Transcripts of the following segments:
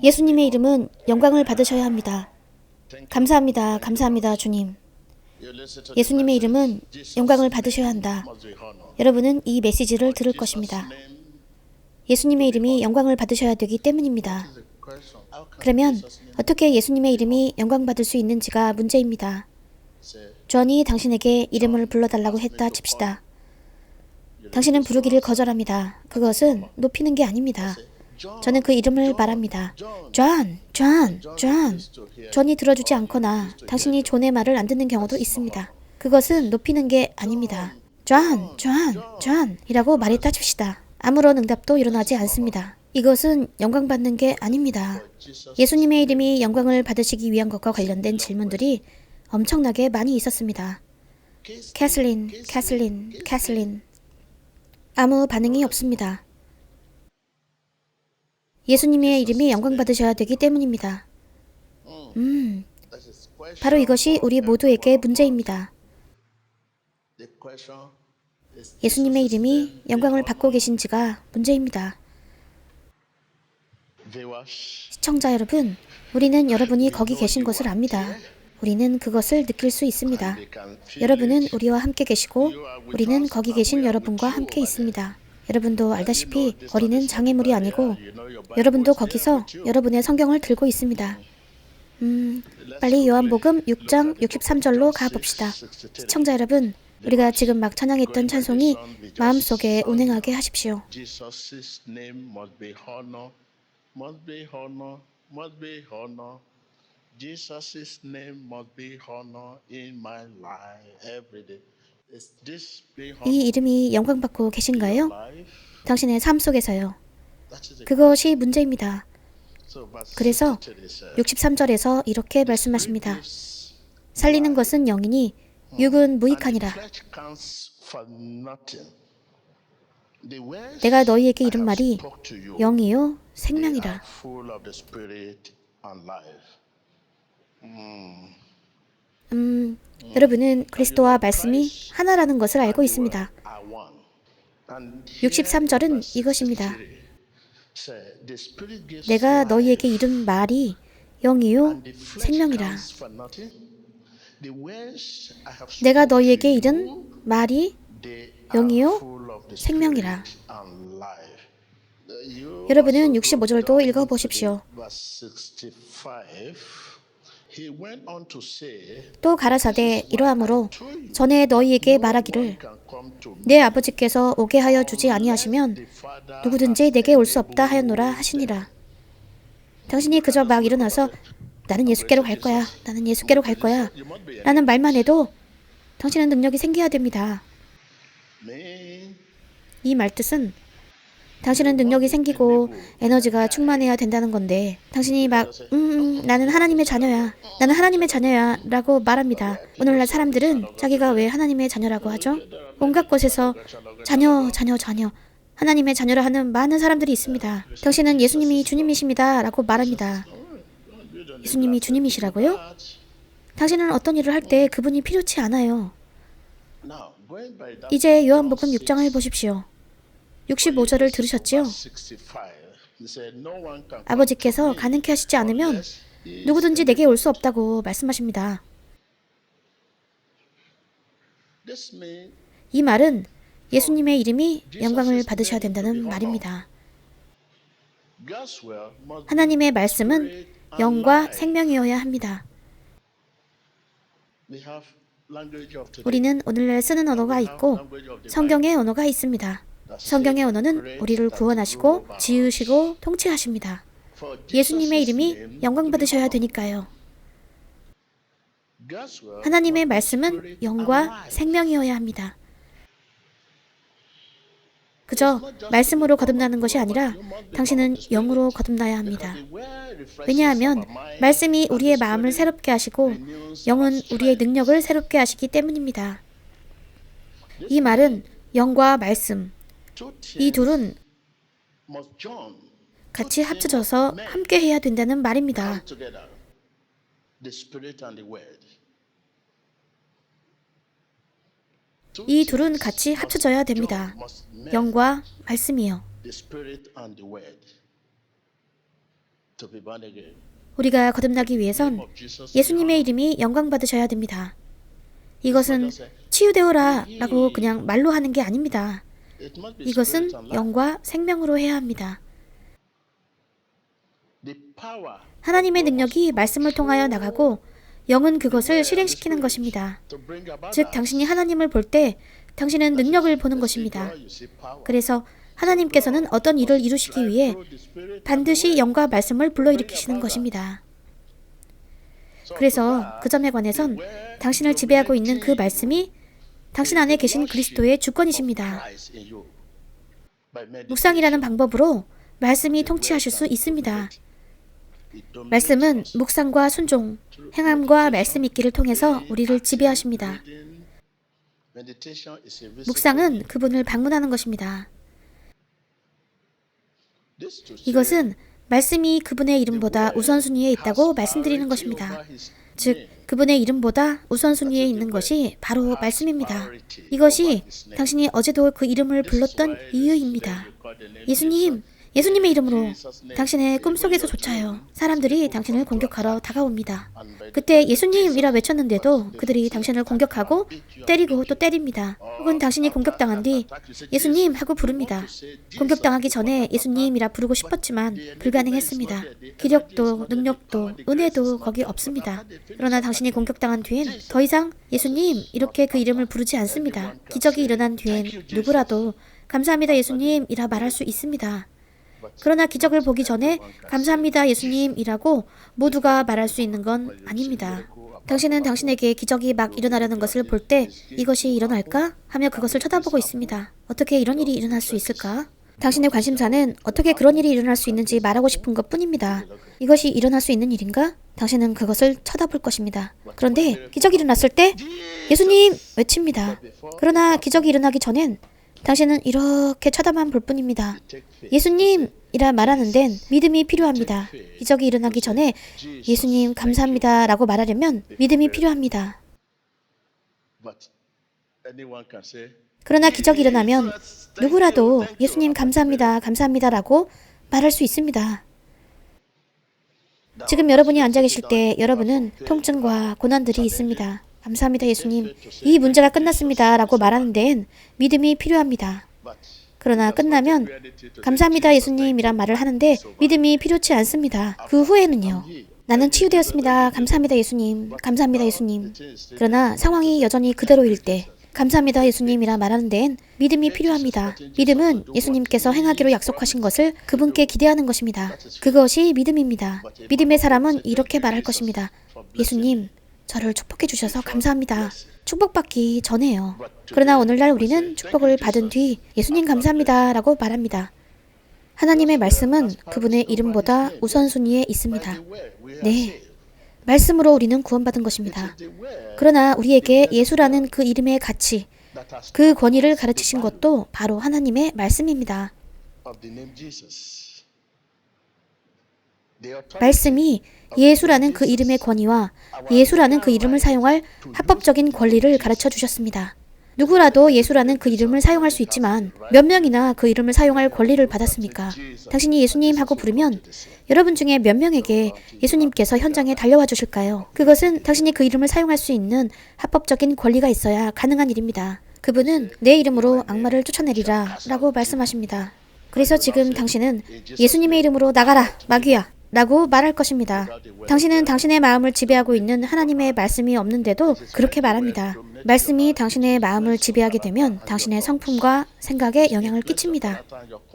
예수님의 이름은 영광을 받으셔야 합니다. 감사합니다. 감사합니다, 주님. 예수님의 이름은 영광을 받으셔야 한다. 여러분은 이 메시지를 들을 것입니다. 예수님의 이름이 영광을 받으셔야 되기 때문입니다. 그러면 어떻게 예수님의 이름이 영광받을 수 있는지가 문제입니다. 존이 당신에게 이름을 불러달라고 했다 칩시다. 당신은 부르기를 거절합니다. 그것은 높이는 게 아닙니다. 저는 그 이름을 말합니다. 존. 존이 들어주지 않거나 당신이 존의 말을 안 듣는 경우도 있습니다. 그것은 높이는 게 아닙니다. 존 이라고 말했다 칩시다. 아무런 응답도 일어나지 않습니다. 이것은 영광받는 게 아닙니다. 예수님의 이름이 영광을 받으시기 위한 것과 관련된 질문들이 엄청나게 많이 있었습니다. 캐슬린. 아무 반응이 없습니다. 예수님의 이름이 영광받으셔야 되기 때문입니다. 바로 이것이 우리 모두에게 문제입니다. 예수님의 이름이 영광을 받고 계신지가 문제입니다. 시청자 여러분, 우리는 여러분이 거기 계신 것을 압니다. 우리는 그것을 느낄 수 있습니다. 여러분은 우리와 함께 계시고 우리는 거기 계신 여러분과 함께 있습니다. 여러분도 알다시피 거리는 장애물이 아니고 여러분도 거기서 여러분의 성경을 들고 있습니다. 빨리 요한복음 6장 63절로 가봅시다. 시청자 여러분, 우리가 지금 막 찬양했던 찬송이 마음속에 운행하게 하십시오. Jesus' name must be honored in my life every day. Is this being honored 이 이름이 영광받고 계신가요? in your life? 당신의 삶 속에서요. That is the 그것이 문제입니다. so verse 그래서 63 says, 63절에서 이렇게 말씀하십니다. 살리는 것은 영이니 육은 무익하니라. flesh counts for nothing. The words 내가 너희에게 I 이른 have 말이 spoke to you, 영이요 they are 생명이라. full of the spirit and life. 여러분은 그리스도와 말씀이 하나라는 것을 알고 있습니다. Are one. And 63절은 이것입니다. say, the spirit gives 내가 life, 너희에게 이른 말이 영이요 and the flesh 생명이라. counts for nothing. The words I have 내가 spoken 너희에게 to you, 이른 말이 they are 영이요 full of the 생명이라. spirit and life. You 여러분은 also 65절도 go down 읽어보십시오. to verse 65. He went on to say, 또 가라사대 이러함으로 전에 너희에게 말하기를 can come to me, 내 아버지께서 오게 하여 주지 아니하시면 the Father 누구든지 내게 올 수 없다 하였노라 하시니라. 당신이 그저 막 일어나서 나는 예수께로 갈 거야. 나는 예수께로 갈 거야. 라는 말만 해도 당신은 능력이 생겨야 됩니다. me. 이 말뜻은 당신은 능력이 생기고 에너지가 충만해야 된다는 건데 당신이 막 나는 하나님의 자녀야. 나는 하나님의 자녀야 라고 말합니다. 오늘날 사람들은 자기가 왜 하나님의 자녀라고 하죠? 온갖 곳에서 자녀 하나님의 자녀라 하는 많은 사람들이 있습니다. 당신은 예수님이 주님이십니다 라고 말합니다. 예수님이 주님이시라고요? 당신은 어떤 일을 할 때 그분이 필요치 않아요. Now, going by that 이제 요한복음 6장을 보십시오. 65절을 들으셨지요? 65, he said, no one can come 아버지께서 가능케 하시지 않으면 누구든지 내게 올 수 없다고 말씀하십니다. This means 이 말은 예수님의 이름이 영광을 받으셔야 된다는 말입니다. God's will must 하나님의 말씀은 영과 생명이어야 합니다. we have language of today. 우리는 오늘날 쓰는 언어가 있고 성경의 언어가 있습니다. 성경의 언어는 우리를 구원하시고 지으시고 통치하십니다. For 예수님의 Jesus' 이름이 name, 영광 받으셔야 되니까요. God's will 하나님의 말씀은 영과 생명이어야 합니다. 그저 말씀으로 거듭나는 것이 아니라 당신은 영으로 거듭나야 합니다. the word refreshes 왜냐하면 our mind, 말씀이 우리의 마음을 새롭게 하시고 영은 우리의 능력을 새롭게 하시기 때문입니다. 이 말은 영과 말씀, two 이 things 둘은 must join 같이 합쳐져서 함께 해야 된다는 말입니다. together. The spirit and the word. 이 둘은 같이 합쳐져야 됩니다. 영과 말씀이요. The spirit and the word. to be born again. 우리가 거듭나기 위해선 예수님의 이름이 영광받으셔야 됩니다. 이것은 치유되어라 라고 그냥 말로 하는 게 아닙니다. It must be 이것은 spirit and life. 영과 생명으로 해야 합니다. The power 하나님의 능력이 말씀을 통하여 나가고 영은 그것을 실행시키는 것입니다. to bring about 즉 당신이 하나님을 볼 때 당신은 능력을 보는 것입니다. you see power. 그래서 하나님께서는 어떤 일을 이루시기 위해 Through the spirit 반드시 영과 말씀을 불러일으키시는 것입니다. 그래서 그 점에 관해선 당신을 지배하고 있는 그 말씀이 당신 안에 계신 그리스도의 주권이십니다. Christ in you. By meditation, 묵상이라는 방법으로 말씀이 통치하실 수 있습니다. it dominates 말씀은 us. 묵상과 순종, 행함과 말씀 있기를 통해서 우리를 지배하십니다. Meditation is a visit. 묵상은 그분을 방문하는 것입니다. This to say 이것은 말씀이 그분의 이름보다 우선순위에 있다고 말씀드리는 것입니다. 즉, 그분의 이름보다 우선순위에 있는 것이 바로 말씀입니다. 이것이 당신이 어제도 그 이름을 불렀던 이유입니다. 예수님, 예수님의 이름으로 당신의 꿈속에서조차요. 사람들이 당신을 공격하러 다가옵니다. 그때 예수님이라 외쳤는데도 그들이 당신을 공격하고 때리고 또 때립니다. 혹은 당신이 공격당한 뒤 예수님 하고 부릅니다. 공격당하기 전에 예수님이라 부르고 싶었지만 불가능했습니다. 기력도 능력도 은혜도 거기 없습니다. 그러나 당신이 공격당한 뒤엔 더 이상 예수님 이렇게 그 이름을 부르지 않습니다. 기적이 일어난 뒤엔 누구라도 감사합니다 예수님이라 말할 수 있습니다. 그러나 기적을 보기 전에 감사합니다 예수님이라고 모두가 말할 수 있는 건 아닙니다. 당신은 당신에게 기적이 막 일어나려는 것을 볼 때 이것이 일어날까? 하며 그것을 쳐다보고 있습니다. 어떻게 이런 일이 일어날 수 있을까? 당신의 관심사는 어떻게 그런 일이 일어날 수 있는지 말하고 싶은 것 뿐입니다. 이것이 일어날 수 있는 일인가? 당신은 그것을 쳐다볼 것입니다. 그런데 기적이 일어났을 때 예수님 외칩니다. 그러나 기적이 일어나기 전엔 당신은 이렇게 쳐다만 볼 뿐입니다. 예수님이라 말하는 데는 믿음이 필요합니다. 기적이 일어나기 전에 예수님 감사합니다 라고 말하려면 믿음이 필요합니다. but anyone can say, 그러나 기적이 일어나면 누구라도 예수님 감사합니다, 감사합니다 라고 말할 수 있습니다. 지금 여러분이 앉아 계실 때 여러분은 통증과 고난들이 있습니다. 감사합니다 예수님, 이 문제가 끝났습니다 라고 말하는 데엔 믿음이 필요합니다. but 그러나 끝나면 감사합니다 예수님이란 말을 하는데 믿음이 필요치 않습니다. 그 후에는요. 나는 치유되었습니다. 감사합니다 예수님. 감사합니다 예수님. 그러나 상황이 여전히 그대로일 때 감사합니다 예수님이라 말하는 데엔 믿음이 필요합니다. 믿음은 예수님께서 행하기로 약속하신 것을 그분께 기대하는 것입니다. 그것이 믿음입니다. 믿음의 사람은 이렇게 말할 것입니다. 예수님, 저를 축복해 주셔서 감사합니다. 축복받기 전에요. 그러나 오늘날 우리는 축복을 받은 뒤 예수님 감사합니다 라고 말합니다. 하나님의 말씀은 그분의 이름보다 우선순위에 있습니다. 네, 말씀으로 우리는 구원받은 것입니다. 그러나 우리에게 예수라는 그 이름의 가치, 그 권위를 가르치신 것도 바로 하나님의 말씀입니다. of the name Jesus. The authority 말씀이 예수라는 그 이름의 권위와 예수라는 그 이름을 사용할 합법적인 권리를 가르쳐 주셨습니다. 누구라도 예수라는 그 이름을 사용할 수 있지만 몇 명이나 그 이름을 사용할 권리를 받았습니까? 당신이 예수님 하고 부르면 여러분 중에 몇 명에게 예수님께서 현장에 달려와 주실까요? 그것은 당신이 그 이름을 사용할 수 있는 합법적인 권리가 있어야 가능한 일입니다. 그분은 내 이름으로 악마를 쫓아내리라 라고 말씀하십니다. 그래서 지금 당신은 예수님의 이름으로 나가라 마귀야 라고 말할 것입니다. 당신은 당신의 마음을 지배하고 있는 하나님의 말씀이 없는데도 그렇게 말합니다. 말씀이 당신의 마음을 지배하게 되면 당신의 성품과 생각에 영향을 끼칩니다.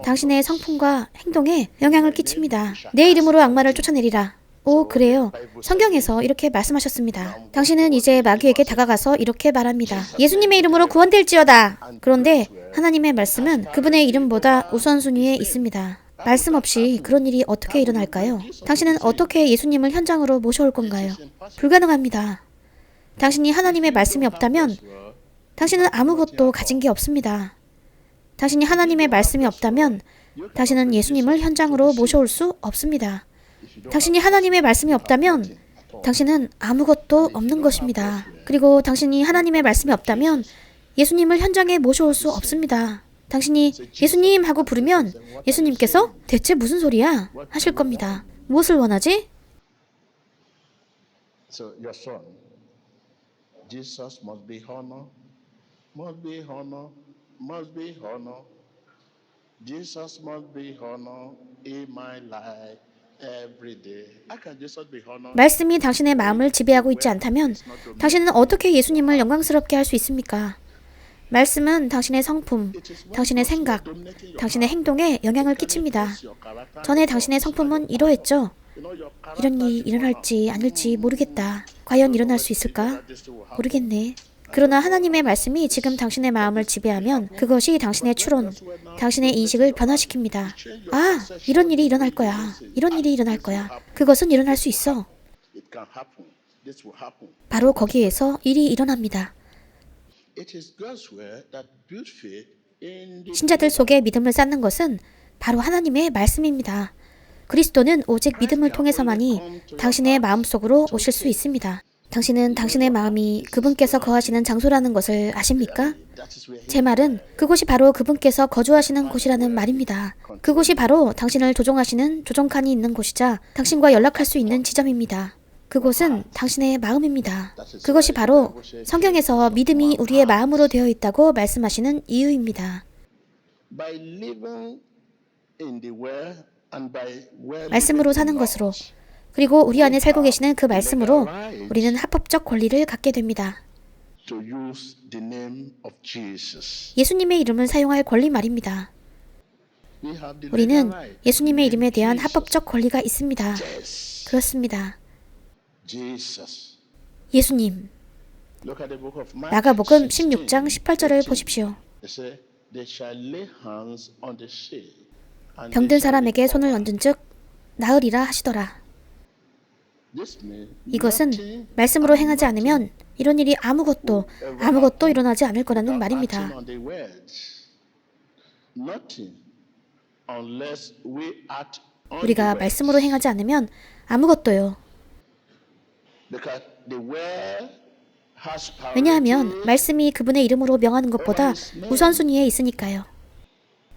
당신의 성품과 행동에 영향을 끼칩니다. 내 이름으로 악마를 쫓아내리라. 오, 그래요. 성경에서 이렇게 말씀하셨습니다. 당신은 이제 마귀에게 다가가서 이렇게 말합니다. 예수님의 이름으로 구원될지어다. 그런데 하나님의 말씀은 그분의 이름보다 우선순위에 있습니다. 말씀 없이 그런 일이 어떻게 일어날까요? 당신은 어떻게 예수님을 현장으로 모셔올 건가요? 불가능합니다. 당신이 하나님의 말씀이 없다면 당신은 아무것도 가진 게 없습니다. 당신이 하나님의 말씀이 없다면 당신은 예수님을 현장으로 모셔올 수 없습니다. 당신이 하나님의 말씀이 없다면 당신은 아무것도 없는 것입니다. 그리고 당신이 하나님의 말씀이 없다면 예수님을 현장에 모셔올 수 없습니다. 당신이 예수님 하고 부르면 예수님께서 대체 무슨 소리야? 하실 겁니다. 무엇을 원하지? So your son, Jesus must be honor, must be honor, must be honor. Jesus must be honor in my life every day. How can Jesus be honor? 말씀이 당신의 마음을 지배하고 있지 않다면 당신은 어떻게 예수님을 영광스럽게 할 수 있습니까? 말씀은 당신의 성품, 당신의 생각, 당신의 행동에 영향을 끼칩니다. 전에 당신의 성품은 이러했죠. 이런 일이 일어날지 않을지 모르겠다. 과연 일어날 수 있을까? 모르겠네. 그러나 하나님의 말씀이 지금 당신의 마음을 지배하면 그것이 당신의 추론, 당신의 인식을 변화시킵니다. 아, 이런 일이 일어날 거야. 이런 일이 일어날 거야. 그것은 일어날 수 있어. It can happen. This will happen. 바로 거기에서 일이 일어납니다. It is God's word that build faith in the 신자들 속에 믿음을 쌓는 것은 바로 하나님의 말씀입니다. 그리스도는 오직 믿음을 통해서만이 당신의 마음속으로 오실 수 있습니다. 당신은 당신의 마음이 그분께서 거하시는 장소라는 것을 아십니까? that is where 제 말은 그곳이 바로 그분께서 거주하시는 곳이라는 말입니다. 그곳이 바로 당신을 조종하시는 조종칸이 있는 곳이자 당신과 연락할 수 있는 지점입니다. 그곳은 당신의 마음입니다. 그것이 바로 성경에서 믿음이 우리의 마음으로 되어 있다고 말씀하시는 이유입니다. by living in the word and by well 말씀으로 사는 것으로 그리고 우리 안에 살고 계시는 그 말씀으로 우리는 합법적 권리를 갖게 됩니다. to use the name of Jesus. 예수님의 이름을 사용할 권리 말입니다. We have the 우리는 legal right. 예수님의 이름에 대한 합법적 권리가 있습니다. Yes. 그렇습니다. Jesus. 예수님, Look at the book of Mark 마가복음 16, 16장 18절을 보십시오. They say they shall lay hands on the sick and 병든 they shall 사람에게 손을 recover. 얹은 즉 나으리라 하시더라. This means 이것은 nothing 말씀으로 행하지 않으면 이런 일이 아무것도 일어나지 않을 거라는 말입니다. acting on the words. Nothing unless we act on 우리가 the words. 말씀으로 행하지 않으면 아무것도요. Because the word has priority. 왜냐하면 말씀이 그분의 이름으로 명하는 것보다 우선순위에 있으니까요.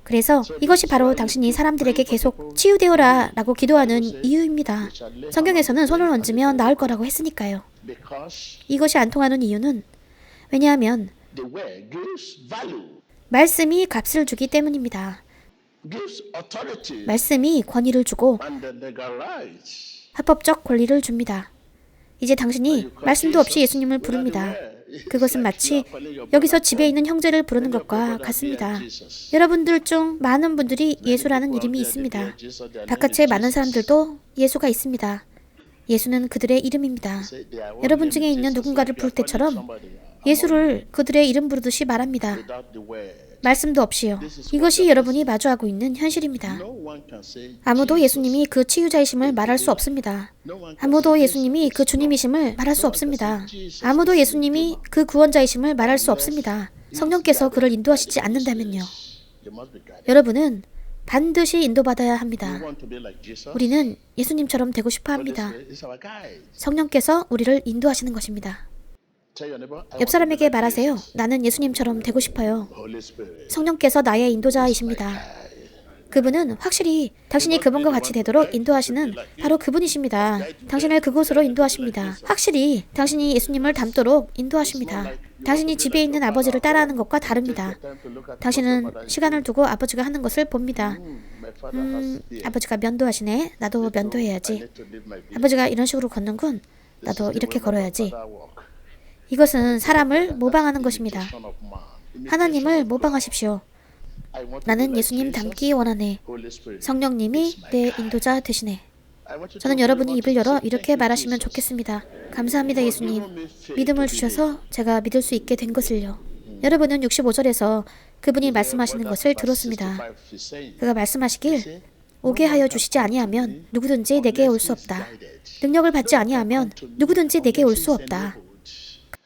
그래서 이것이 바로 당신이 사람들에게 계속 치유되어라 라고 기도하는 이유입니다. 성경에서는 손을 얹으면 나을 거라고 했으니까요. Because 이것이 안 통하는 이유는 왜냐하면 the word gives value, 말씀이 값을 주기 때문입니다. gives authority 말씀이 권위를 주고 and the legal rights. 합법적 권리를 줍니다. 이제 당신이 말씀도 없이 예수님을 부릅니다. 그것은 마치 여기서 집에 있는 형제를 부르는 것과 같습니다. 여러분들 중 많은 분들이 예수라는 이름이 있습니다. 바깥에 많은 사람들도 예수가 있습니다. 예수는 그들의 이름입니다. 여러분 중에 있는 누군가를 부를 때처럼 예수를 그들의 이름 부르듯이 말합니다. Without the word, 말씀도 없이요. 이것이 여러분이 마주하고 있는 현실입니다. no one can say 아무도 예수님이 그 치유자이심을 말할 수 없습니다. 아무도 예수님이 그 주님이심을 말할 수 없습니다. 아무도 예수님이 그 구원자이심을 말할 수 없습니다. 성령께서 그를 인도하시지 않는다면요. they must be guided. 여러분은 반드시 인도받아야 We 합니다. want to be like Jesus. 우리는 예수님처럼 되고 싶어 합니다. It's our guide. 성령께서 우리를 인도하시는 것입니다. Tell your neighbor, I 옆 want to be 사람에게 like 말하세요. Jesus. 나는 예수님처럼 되고 싶어요. Holy Spirit. 성령께서 나의 인도자이십니다. 그분은 확실히 당신이 그분과 같이 되도록 인도하시는 바로 그분이십니다. 당신을 그곳으로 인도하십니다. 확실히 당신이 예수님을 닮도록 인도하십니다. 당신이 집에 있는 아버지를 따라하는 것과 다릅니다. 당신은 시간을 두고 아버지가 하는 것을 봅니다. My father has here. 아버지가 면도하시네. 나도 I 면도해야지. need to live my beauty. 아버지가 이런 식으로 걷는군. This 나도 is the 이렇게 way my 걸어야지. father walk. 이것은 사람을 모방하는 것입니다. Son of man. 하나님을 모방하십시오. I want to be 나는 like 예수님 Jesus. 닮기 원하네. Holy Spirit. 성령님이 내 인도자 되시네. I want you to 저는 open 여러분이 your 입을 mouth to 열어 say, 이렇게 "Thank you, 말하시면 Jesus." 좋겠습니다. 감사합니다, 예수님. Give me faith 믿음을 to 주셔서 제가 믿을 수 있게 된 것을요. 여러분은 65절에서 그분이 말씀하시는 것을 들었습니다. 그가 말씀하시길 오게 하여 주시지 아니하면 누구든지 내게 올 수 없다. 능력을 받지 아니하면 누구든지 내게 올 수 없다.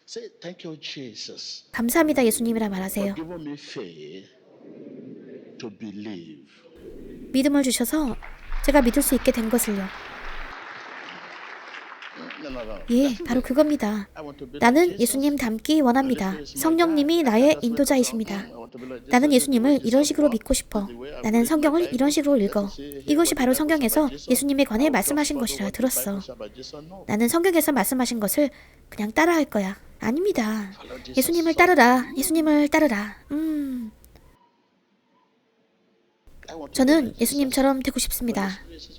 Say, "Thank you, Jesus, 감사합니다, 예수님이라 말하세요. for giving me faith to believe." 믿음을 주셔서 제가 믿을 수 있게 된 것을요. No, 예, 바로 그겁니다. 나는 예수님 닮기 원합니다. 성령님이 나의 인도자이십니다. 나는 예수님을 이런 식으로 믿고 싶어. 나는 성경을 이런 식으로 읽어. 이것이 바로 성경에서 예수님에 관해 말씀하신 것이라 들었어. 나는 성경에서 말씀하신 것을 그냥 따라할 거야. 아닙니다. 예수님을 따르라. 예수님을 따르라. 저는 예수님처럼 되고 싶습니다.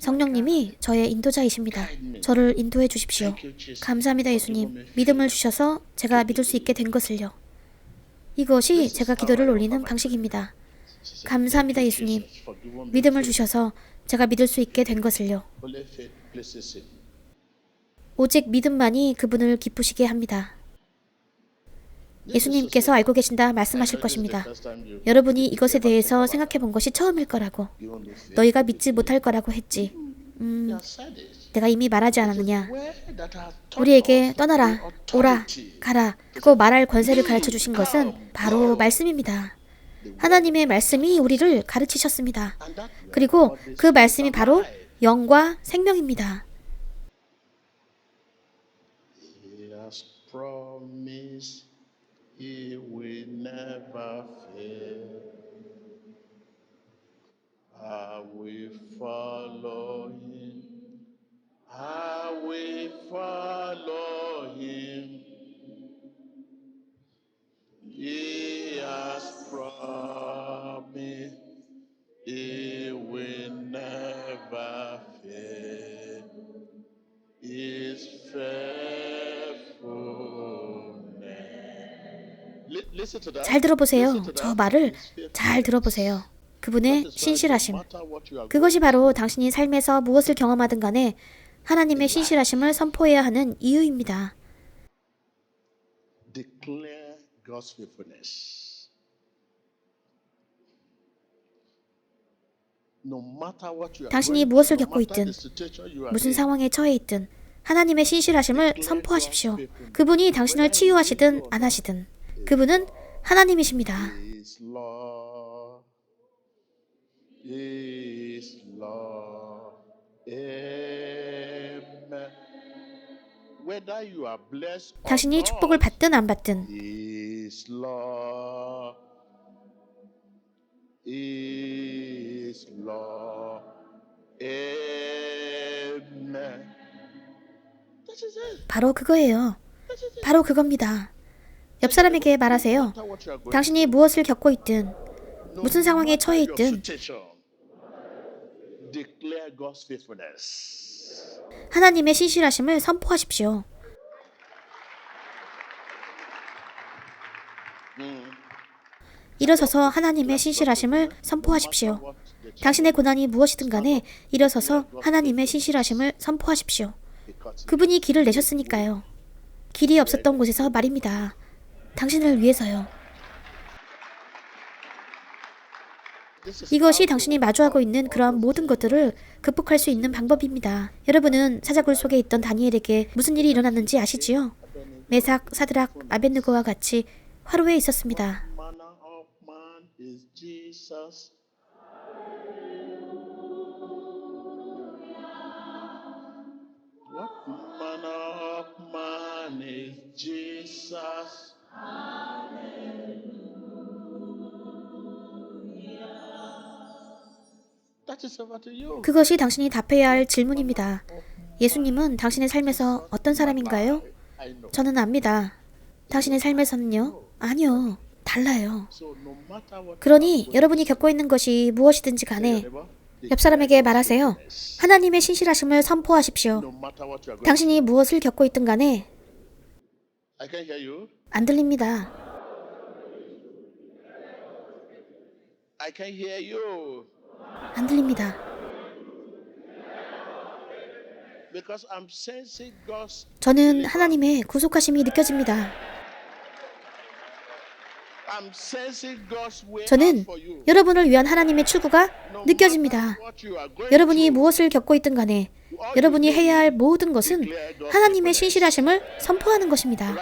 성령님이 저의 인도자이십니다. 저를 인도해 주십시오. 감사합니다, 예수님. 믿음을 주셔서 제가 믿을 수 있게 된 것을요. 이것이 제가 기도를 올리는 방식입니다. 감사합니다, 예수님. 믿음을 주셔서 제가 믿을 수 있게 된 것을요. 오직 믿음만이 그분을 기쁘시게 합니다. 예수님께서 알고 계신다 말씀하실 것입니다. 여러분이 이것에 대해서 생각해 본 것이 처음일 거라고. 너희가 믿지 못할 거라고 했지. 내가 이미 말하지 않았느냐. 우리에게 떠나라, 오라, 가라 하고 말할 권세를 가르쳐 주신 것은 바로 말씀입니다. 하나님의 말씀이 우리를 가르치셨습니다. 그리고 그 말씀이 바로 영과 생명입니다. He will never fail. I will follow him. I will follow him. He has promised he will never fail. His 잘 들어보세요. 저 말을 잘 들어보세요. 그분의 신실하심. 그것이 바로 당신이 삶에서 무엇을 경험하든 간에 하나님의 신실하심을 선포해야 하는 이유입니다. Declare God's faithfulness. 당신이 무엇을 겪고 있든, 무슨 상황에 처해 있든 하나님의 신실하심을 선포하십시오. 그분이 당신을 치유하시든 안 하시든 그분은 하나님이십니다. 당신이 축복을 받든 안 받든 바로 그거예요. 바로 그겁니다. 옆 사람에게 말하세요. 당신이 무엇을 겪고 있든 무슨 상황에 처해 있든 하나님의 신실하심을 선포하십시오. 일어서서 하나님의 신실하심을 선포하십시오. 당신의 고난이 무엇이든 간에 일어서서 하나님의 신실하심을 선포하십시오. 그분이 길을 내셨으니까요. 길이 없었던 곳에서 말입니다. 당신을 위해서요. 이것이 당신이 마주하고 있는 그러한 모든 것들을 극복할 수 있는 방법입니다. 여러분은 사자굴 속에 있던 다니엘에게 무슨 일이 일어났는지 아시지요? 메삭, 사드락, 아벳느고와 같이 화로에 있었습니다. 그것이 당신이 답해야 할 질문입니다. 예수님은 당신의 삶에서 어떤 사람인가요? 저는 압니다. 당신의 삶에서는요? 아니요. 달라요. 그러니 여러분이 겪고 있는 것이 무엇이든지 간에 옆 사람에게 말하세요. 하나님의 신실하심을 선포하십시오. 당신이 무엇을 겪고 있든 간에 안 들립니다. 안 들립니다. 저는 하나님의 구속하심이 느껴집니다. 저는 여러분을 위한 하나님의 추구가 느껴집니다. 여러분이 무엇을 겪고 있든 간에 여러분이 해야 할 모든 것은 하나님의 신실하심을 선포하는 것입니다.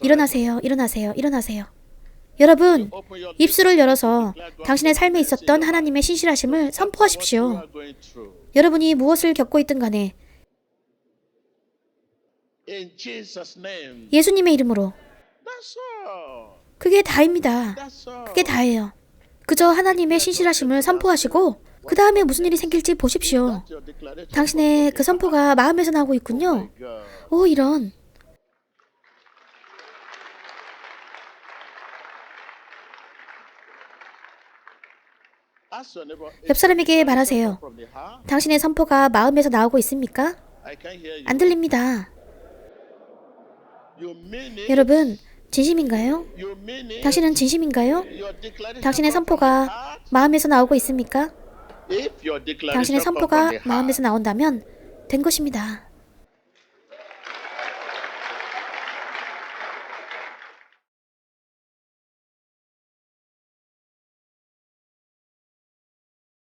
일어나세요. 일어나세요. 일어나세요. 여러분, 입술을 열어서 당신의 삶에 있었던 하나님의 신실하심을 선포하십시오. 여러분이 무엇을 겪고 있든 간에 In Jesus' name. 예수님의 이름으로. That's all. 그게 다입니다. That's all. 그게 다예요. 그저 하나님의 신실하심을 선포하시고 그 다음에 무슨 일이 생길지 보십시오. Your declaration. 당신의 그 선포가 마음에서 나오고 있군요. God. 오, 이런. Ask your neighbor, 옆 사람에게 말하세요. from the heart? 당신의 선포가 마음에서 나오고 있습니까? I can hear you. 안 들립니다. You mean it. 여러분, 진심인가요? You mean it. 당신은 진심인가요? Your declaration 당신의 come from the 선포가 heart? 마음에서 나오고 있습니까? If your declaration 당신의 come from 선포가 the heart, 마음에서 나온다면 된 것입니다.